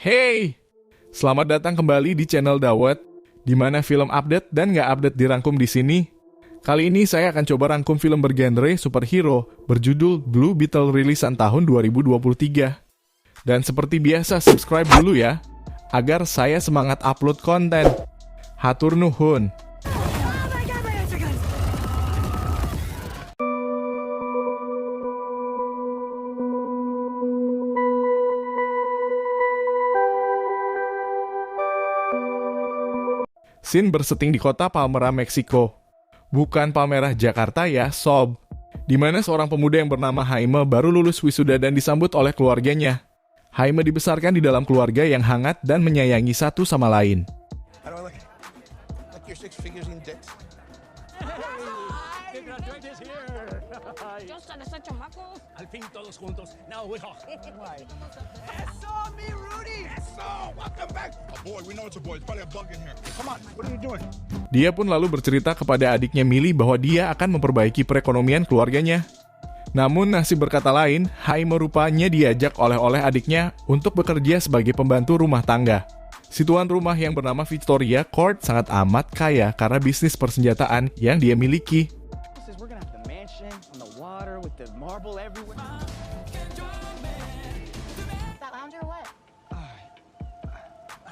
Hey, selamat datang kembali di channel Dawet, di mana film update dan nggak update dirangkum di sini. Kali ini saya akan coba rangkum film bergenre superhero berjudul Blue Beetle rilisan tahun 2023. Dan seperti biasa subscribe dulu ya, agar saya semangat upload konten. Hatur nuhun. Scene berseting di kota Palmera, Meksiko. Bukan Palmera, Jakarta ya, sob. Di mana seorang pemuda yang bernama Jaime baru lulus wisuda dan disambut oleh keluarganya. Jaime dibesarkan di dalam keluarga yang hangat dan menyayangi satu sama lain. Dia pun lalu bercerita kepada adiknya Millie bahwa dia akan memperbaiki perekonomian keluarganya. Namun nasib berkata lain, Jaime rupanya diajak oleh adiknya untuk bekerja sebagai pembantu rumah tangga. Si tuan rumah yang bernama Victoria Court sangat amat kaya karena bisnis persenjataan yang dia miliki.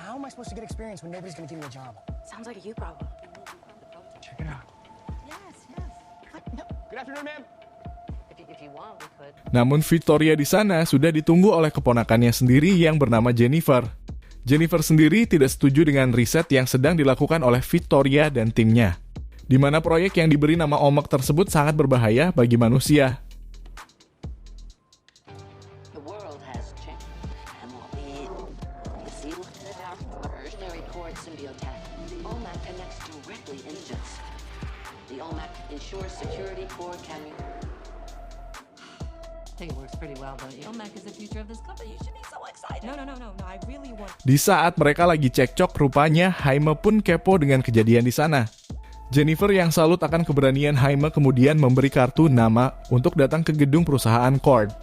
How am I supposed to get experience when nobody's going to give me a job? Sounds like a you problem. Check it out. Yes. What? No. Good afternoon, ma'am. If you want, we could. Namun Victoria di sana sudah ditunggu oleh keponakannya sendiri yang bernama Jennifer. Jennifer sendiri tidak setuju dengan riset yang sedang dilakukan oleh Victoria dan timnya, di mana proyek yang diberi nama ombak tersebut sangat berbahaya bagi manusia. Di saat mereka lagi cekcok, rupanya Jaime pun kepo dengan kejadian di sana. Jennifer yang salut akan keberanian Jaime kemudian memberi kartu nama untuk datang ke gedung perusahaan Cord.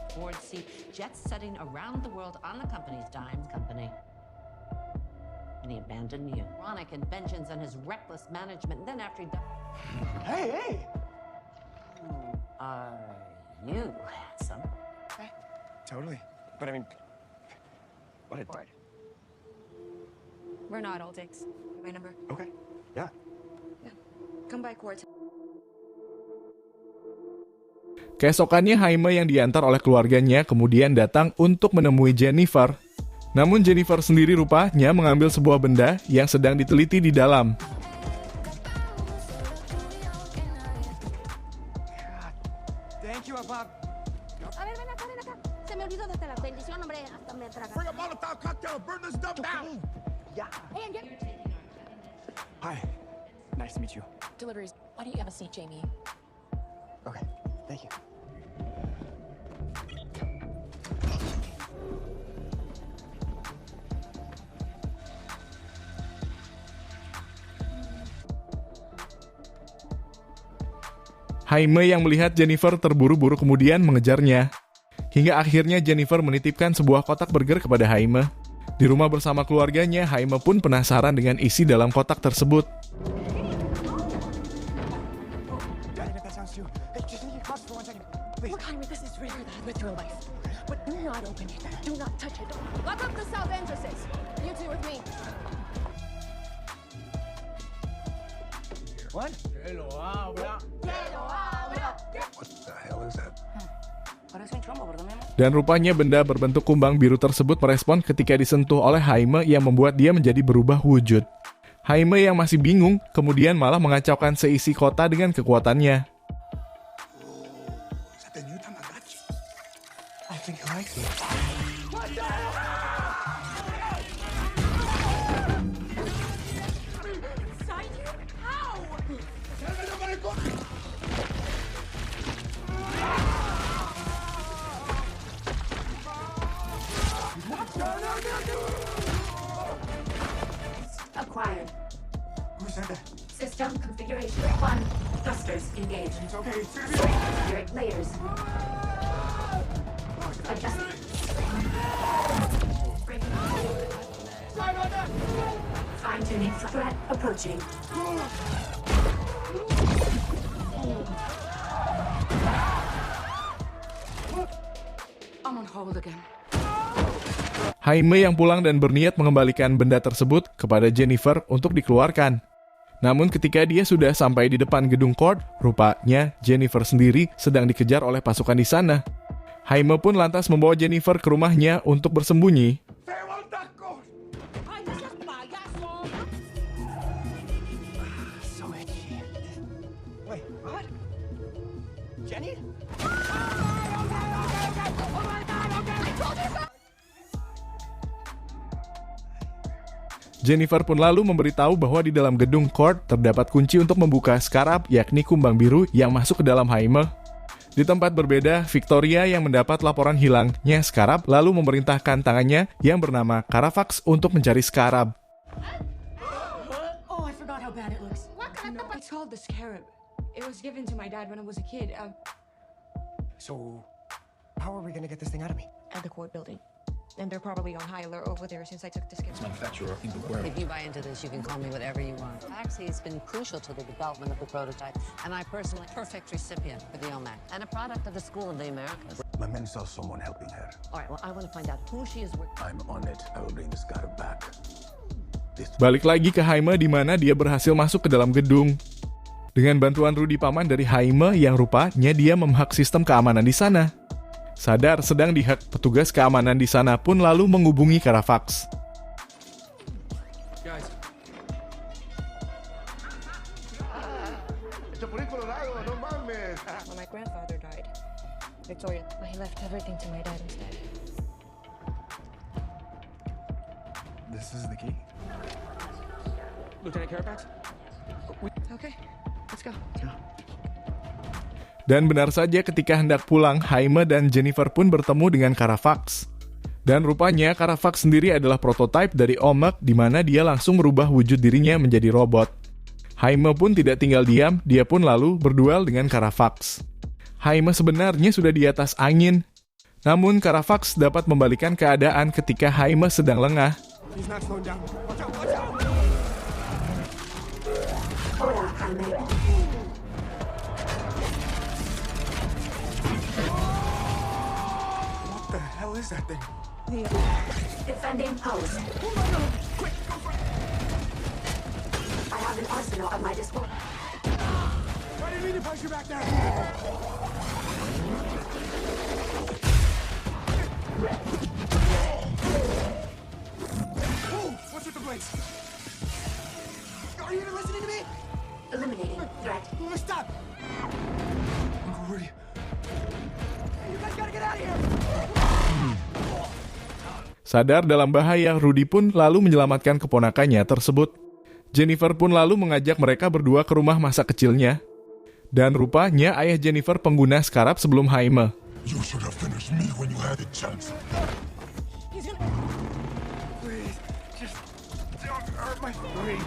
Hey! You handsome. Totally. But I mean, what? We're not all dicks. My number. Okay. Yeah. Come by court. Keesokannya Jaime yang diantar oleh keluarganya kemudian datang untuk menemui Jennifer. Namun Jennifer sendiri rupanya mengambil sebuah benda yang sedang diteliti di dalam. Thank you, Bob. A ver, ven acá. Se me olvidó darte la bendición, hombre. Hasta me traga. Bring a Molotov cocktail, burn this stuff down. Yeah. Hey, and Hi. Nice to meet you. Deliveries. Why don't you have a seat, Jamie? Okay. Thank you. Jaime yang melihat Jennifer terburu-buru kemudian mengejarnya. Hingga akhirnya Jennifer menitipkan sebuah kotak burger kepada Jaime. Di rumah bersama keluarganya, Jaime pun penasaran dengan isi dalam kotak tersebut. Look, Jaime, this is rare that with your life. But do not open it. Do not touch it. lock up the south entrances. You two with me. What? What the hell is that? Parece un chombo, ¿verdad, mi amor? Dan rupanya benda berbentuk kumbang biru tersebut merespon ketika disentuh oleh Jaime yang membuat dia menjadi berubah wujud. Jaime yang masih bingung kemudian malah mengacaukan seisi kota dengan kekuatannya. Is that the new Tamagotchi? I think I like it. Acquired. Who said that? System configuration 1. Thrusters engaged. It's okay. Spirit layers. Adjust. Breaking. Fine-tuning threat approaching. I'm on hold again. Jaime yang pulang dan berniat mengembalikan benda tersebut kepada Jennifer untuk dikeluarkan. Namun ketika dia sudah sampai di depan gedung court, rupanya Jennifer sendiri sedang dikejar oleh pasukan di sana. Jaime pun lantas membawa Jennifer ke rumahnya untuk bersembunyi. So itchy. Wait, what? Jenny? Jennifer pun lalu memberitahu bahwa di dalam gedung court terdapat kunci untuk membuka skarab, yakni kumbang biru yang masuk ke dalam Jaime. Di tempat berbeda, Victoria yang mendapat laporan hilangnya skarab lalu memerintahkan tangannya yang bernama Carfax untuk mencari skarab. Oh, I forgot how bad it looks. No, it's called the scarab. It was given to my dad when I was a kid So, how are we gonna get this thing out of me? at the court building. And they're probably on high alert over there since I took the scarab. Manufacturer in the world. If you buy into this, you can call me whatever you want. Actually, it's been crucial to the development of the prototype, and I personally perfect recipient for the OMAC, and a product of the School of the Americas. My men saw someone helping her. All right, well, I want to find out who she is with. I'm on it. I will bring the scarab back. Balik lagi ke Jaime di mana dia berhasil masuk ke dalam gedung. Dengan bantuan Rudy paman dari Jaime yang rupanya dia memhack sistem keamanan di sana. Sadar sedang dihack, petugas keamanan di sana pun lalu menghubungi Carfax. Guys. When my grandfather died, Victoria, he left everything to my dad instead. This is the key. Lieutenant Carfax? Okay, let's go. Dan benar saja ketika hendak pulang, Jaime dan Jennifer pun bertemu dengan Carfax. Dan rupanya Carfax sendiri adalah prototipe dari OMAC di mana dia langsung merubah wujud dirinya menjadi robot. Jaime pun tidak tinggal diam, dia pun lalu berduel dengan Carfax. Jaime sebenarnya sudah di atas angin. Namun Carfax dapat membalikan keadaan ketika Jaime sedang lengah. He's not slowing down. Watch out, watch out! Hola, Jaime. What the hell is that thing? Defending post. Quick, go for it! I have an arsenal at my disposal. I didn't mean to push you back there! Ooh, what's with the blades? Are you even listening to me? Eliminating threat. Stop! Uncle Rudy. You guys gotta get out of here! Sadar dalam bahaya, Rudy pun lalu menyelamatkan keponakannya tersebut. Jennifer pun lalu mengajak mereka berdua ke rumah masa kecilnya. Dan rupanya ayah Jennifer pengguna skarab sebelum Jaime. You should have finished me when you had the chance. Please, just don't hurt my brain.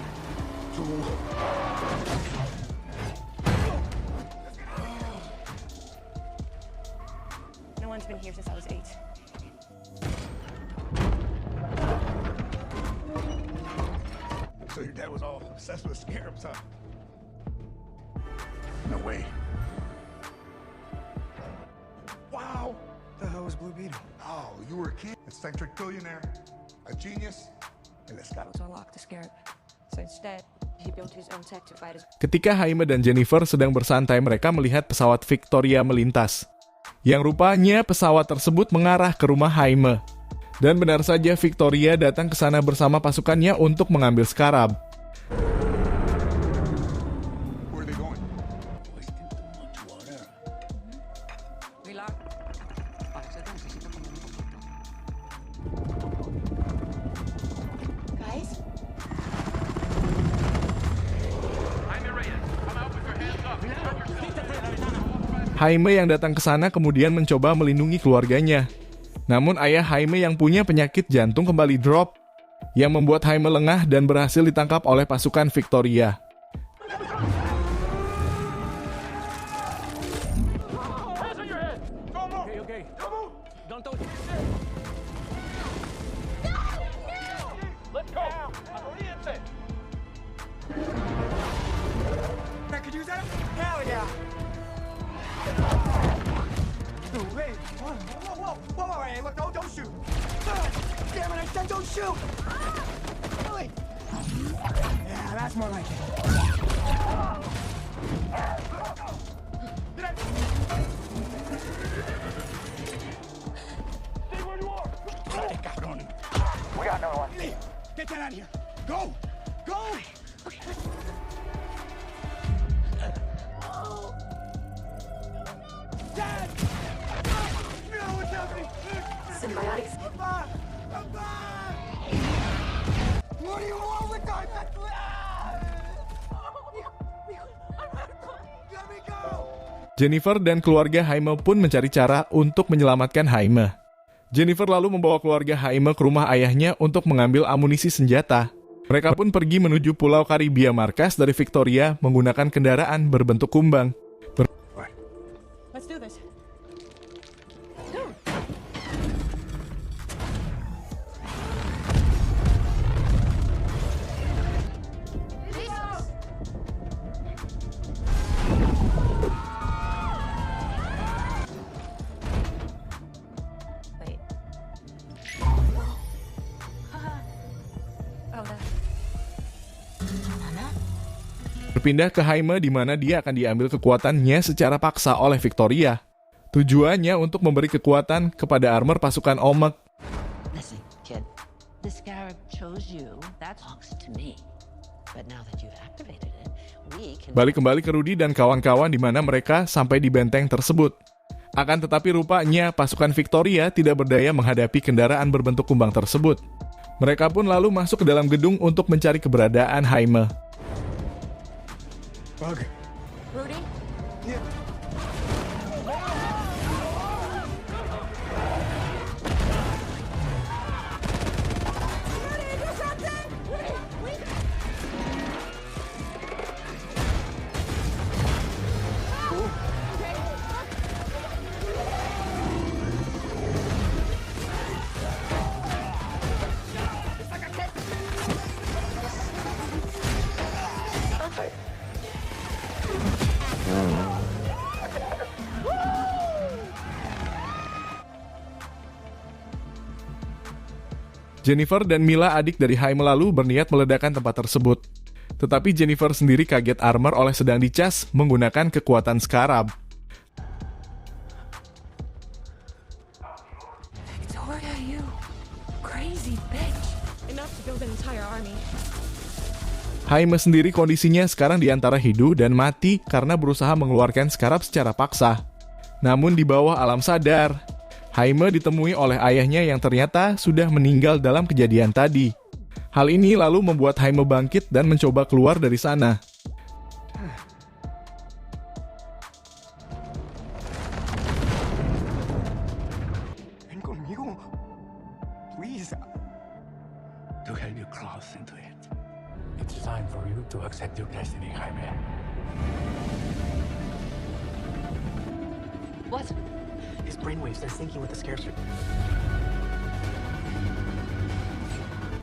No one's been here since I was 8. So your dad was all obsessed with scarabs, huh? No way. Wow! The hell was Blue Beetle? Oh, you were a kid, eccentric billionaire, a genius, and this guy. To unlock the scarab. So instead, he built his own tech to fight his... Ketika Jaime dan Jennifer sedang bersantai, mereka melihat pesawat Victoria melintas. Yang rupanya pesawat tersebut mengarah ke rumah Jaime. Dan benar saja Victoria datang ke sana bersama pasukannya untuk mengambil skarab. Where are they going? Relax. Parece que necesito comer un poquito. Guys? Jaime yang datang ke sana kemudian mencoba melindungi keluarganya. Namun ayah Jaime yang punya penyakit jantung kembali drop, yang membuat Jaime lengah dan berhasil ditangkap oleh pasukan Victoria. Use that? Hell yeah. Dude, wait. Whoa, hey, look, don't shoot. Damn it, I said don't shoot. Really? Yeah, that's more like it. Stay where you are. Hey, cabrón. We got another one. Hey, get that out of here. Go. Go. Dad! No, what's happening? Symbiotics. Papa! What do you want with that? Let me go! Jennifer dan keluarga Jaime pun mencari cara untuk menyelamatkan Jaime. Jennifer lalu membawa keluarga Jaime ke rumah ayahnya untuk mengambil amunisi senjata. Mereka pun pergi menuju Pulau Karibia markas dari Victoria menggunakan kendaraan berbentuk kumbang. Let's do this. Wait. Oh, that. Berpindah ke Jaime di mana dia akan diambil kekuatannya secara paksa oleh Victoria. Tujuannya untuk memberi kekuatan kepada armor pasukan Olmec. Listen, kid. The Scarab chose you. That belongs to me. But now that you've activated it, we can... Balik kembali ke Rudy dan kawan-kawan di mana mereka sampai di benteng tersebut. Akan tetapi rupanya pasukan Victoria tidak berdaya menghadapi kendaraan berbentuk kumbang tersebut. Mereka pun lalu masuk ke dalam gedung untuk mencari keberadaan Jaime. Bug. Rudy? Yeah. Jennifer dan Mila, adik dari Jaime, lalu berniat meledakkan tempat tersebut. Tetapi Jennifer sendiri kaget armor oleh sedang dicas menggunakan kekuatan Scarab. Victoria, you crazy bitch. Enough to build an entire army. Jaime sendiri kondisinya sekarang di antara hidup dan mati karena berusaha mengeluarkan Scarab secara paksa. Namun di bawah alam sadar, Jaime ditemui oleh ayahnya yang ternyata sudah meninggal dalam kejadian tadi. Hal ini lalu membuat Jaime bangkit dan mencoba keluar dari sana. Ven conmigo. Please. To help you cross into it. It's time for you to accept your destiny, Jaime. What? His brainwaves, they're syncing with the scarab.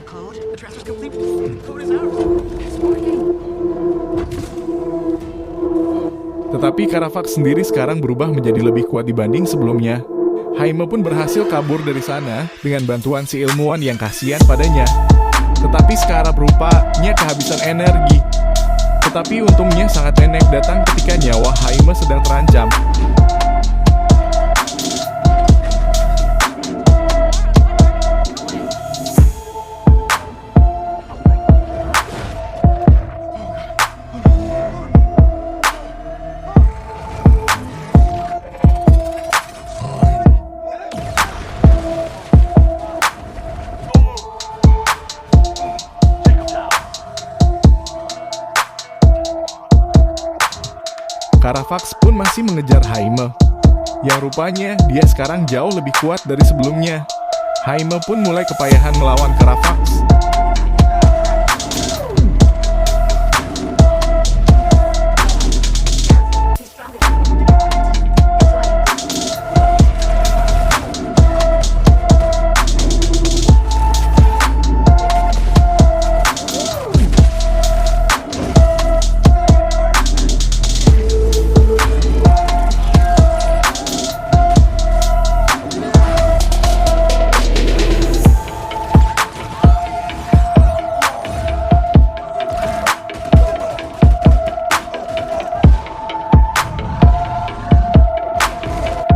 Code? The transfer's complete. The code is ours. It's working. Tetapi Caravax sendiri sekarang berubah menjadi lebih kuat dibanding sebelumnya. Jaime pun berhasil kabur dari sana dengan bantuan si ilmuwan yang kasihan padanya. Tetapi Scarab rupanya kehabisan energi. Tetapi untungnya sangat pendek datang ketika nyawa Jaime sedang terancam. Caravax pun masih mengejar Jaime, yang rupanya dia sekarang jauh lebih kuat dari sebelumnya. Jaime pun mulai kepayahan melawan Caravax.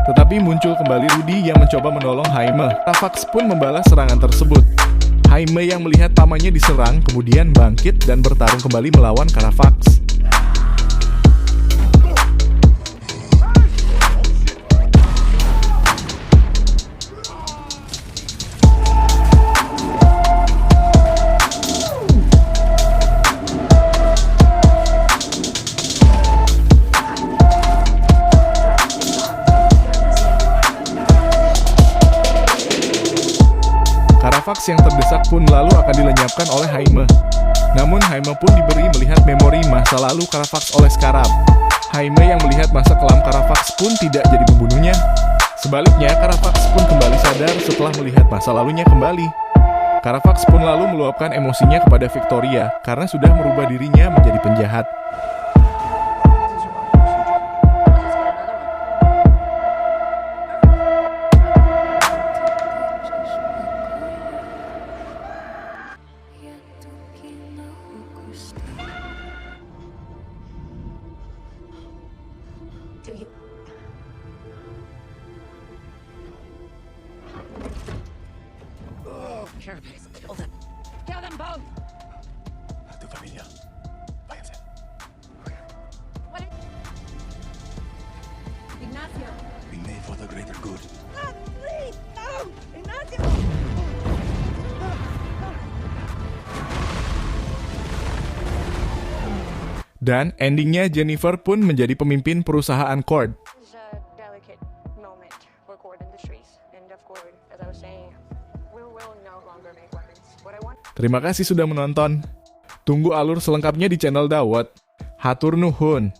Tetapi muncul kembali Rudy yang mencoba menolong Jaime. Carfax pun membalas serangan tersebut. Jaime yang melihat pamannya diserang kemudian bangkit dan bertarung kembali melawan Carfax. Carfax yang terdesak pun lalu akan dilenyapkan oleh Jaime. Namun Jaime pun diberi melihat memori masa lalu Carfax oleh Scarab. Jaime yang melihat masa kelam Carfax pun tidak jadi pembunuhnya. Sebaliknya, Carfax pun kembali sadar setelah melihat masa lalunya kembali. Carfax pun lalu meluapkan emosinya kepada Victoria karena sudah merubah dirinya menjadi penjahat. Do you? Carapace, kill them. Kill them both! A tu familia. Váyanse. Ignacio. We made for the greater good. Please, no! Ignacio! Dan endingnya Jennifer pun menjadi pemimpin perusahaan Cord. It's a delicate moment for Cord Industries. And of course, as I was saying, we will no longer make weapons. What I want... Terima kasih sudah menonton. Tunggu alur selengkapnya di channel Dawet. Hatur nuhun.